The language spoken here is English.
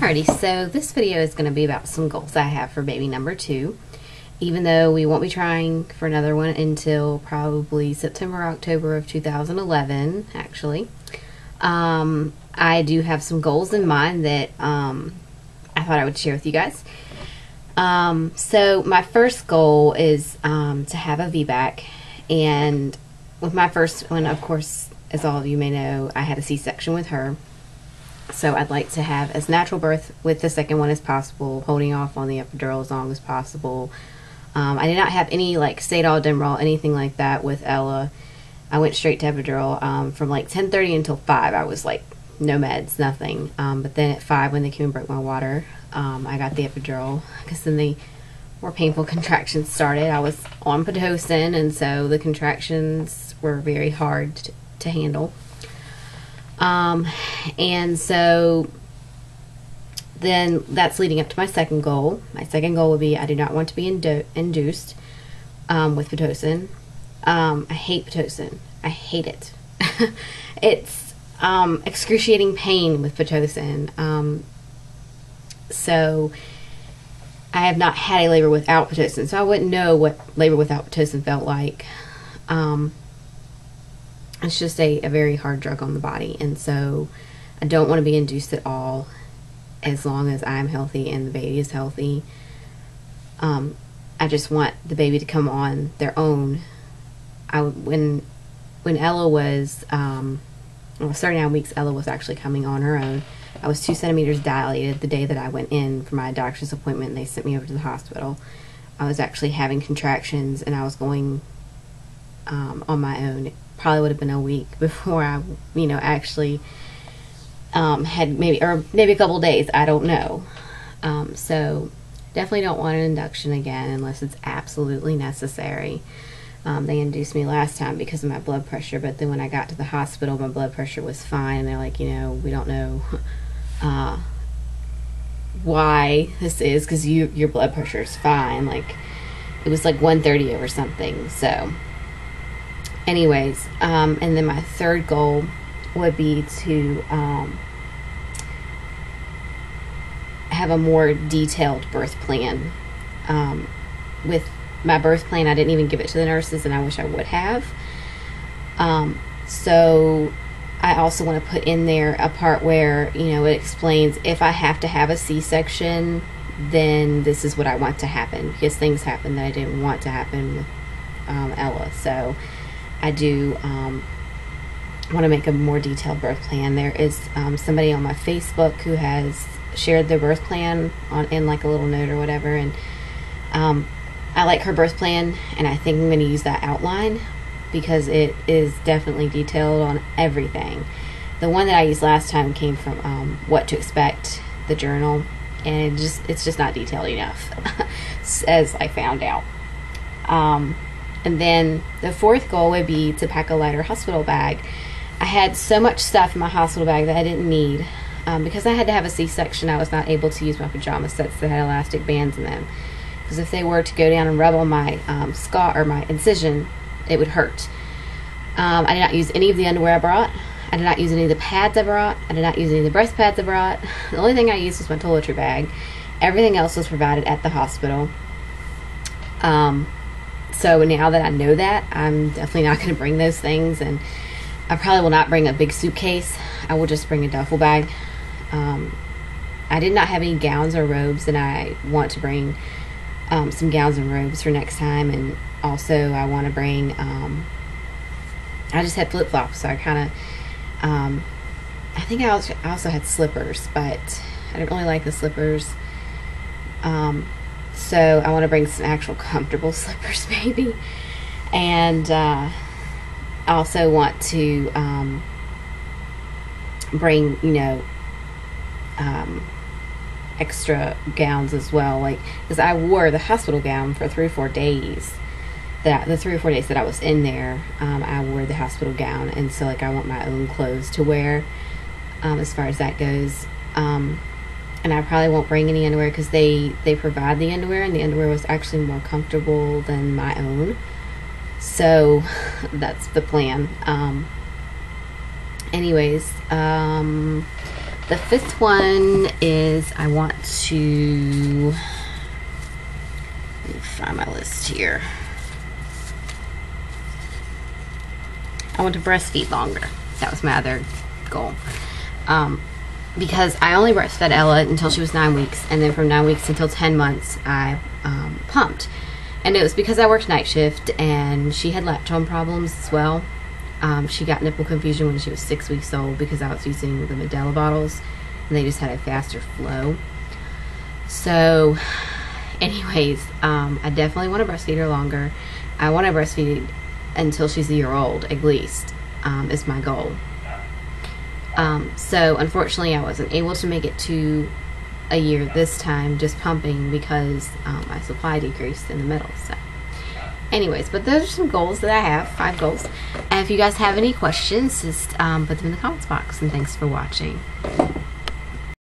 Alrighty, so this video is going to be about some goals I have for baby number 2. Even though we won't be trying for another one until probably September, October of 2011, actually. I do have some goals in mind that I thought I would share with you guys. So my first goal is to have a VBAC, and with my first one, of course, as all of you may know, I had a C-section with her. So I'd like to have as natural birth with the second one as possible, holding off on the epidural as long as possible. I did not have any like Stadol, Demerol, anything like that with Ella. I went straight to epidural from like 10:30 until 5. I was like no meds, nothing. But then at 5, when they came and broke my water, I got the epidural because then the more painful contractions started. I was on Pitocin, and so the contractions were very hard to handle. And so then that's leading up to my second goal. My second goal would be I do not want to be induced with Pitocin. I hate Pitocin. I hate it. It's excruciating pain with Pitocin. So I have not had a labor without Pitocin, so I wouldn't know what labor without Pitocin felt like. It's just a very hard drug on the body, and so I don't want to be induced at all as long as I'm healthy and the baby is healthy. I just want the baby to come on their own. When Ella was 39 weeks, Ella was actually coming on her own. I was 2 centimeters dilated the day that I went in for my doctor's appointment, and they sent me over to the hospital. I was actually having contractions, and I was going on my own. It probably would have been a week before I, actually had maybe a couple days. I don't know. So definitely don't want an induction again unless it's absolutely necessary. They induced me last time because of my blood pressure, but then when I got to the hospital, my blood pressure was fine, and they're like, we don't know why this is, because your blood pressure is fine. Like, it was like 130 over something. So anyways, and then my third goal would be to have a more detailed birth plan. With my birth plan, I didn't even give it to the nurses, and I wish I would have. So I also want to put in there a part where, it explains if I have to have a C-section, then this is what I want to happen, because things happen that I didn't want to happen with Ella. So I do want to make a more detailed birth plan. There is somebody on my Facebook who has shared their birth plan in like a little note or whatever, and I like her birth plan, and I think I'm going to use that outline because it is definitely detailed on everything. The one that I used last time came from What to Expect, the journal, and it's just not detailed enough, as I found out. And then the fourth goal would be to pack a lighter hospital bag. I had so much stuff in my hospital bag that I didn't need. Because I had to have a C-section, I was not able to use my pajama sets that had elastic bands in them. Because if they were to go down and rub on my scar or my incision, it would hurt. I did not use any of the underwear I brought. I did not use any of the pads I brought. I did not use any of the breast pads I brought. The only thing I used was my toiletry bag. Everything else was provided at the hospital. So now that I know that, I'm definitely not going to bring those things, and I probably will not bring a big suitcase. I will just bring a duffel bag. I did not have any gowns or robes, and I want to bring some gowns and robes for next time. And also I want to bring I just had flip-flops, so I kind of I think I also had slippers, but I didn't really like the slippers. So I want to bring some actual comfortable slippers maybe. And I also want to bring, extra gowns as well, like, because I wore the hospital gown for 3 or 4 days. The 3 or 4 days that I was in there, I wore the hospital gown, and so like I want my own clothes to wear as far as that goes. And I probably won't bring any underwear because they provide the underwear, and the underwear was actually more comfortable than my own. So anyways, The fifth one is I want to, let me find my list here. I want to breastfeed longer. That was my other goal. Because I only breastfed Ella until she was 9 weeks, and then from 9 weeks until 10 months, I pumped. And it was because I worked night shift, and she had lactone problems as well. She got nipple confusion when she was 6 weeks old because I was using the Medela bottles, and they just had a faster flow. So, anyways, I definitely want to breastfeed her longer. I want to breastfeed until she's a year old, at least, is my goal. So unfortunately I wasn't able to make it to a year this time, just pumping, because my supply decreased in the middle. So anyways, but those are some goals that I have, 5 goals. And if you guys have any questions, just put them in the comments box, and thanks for watching.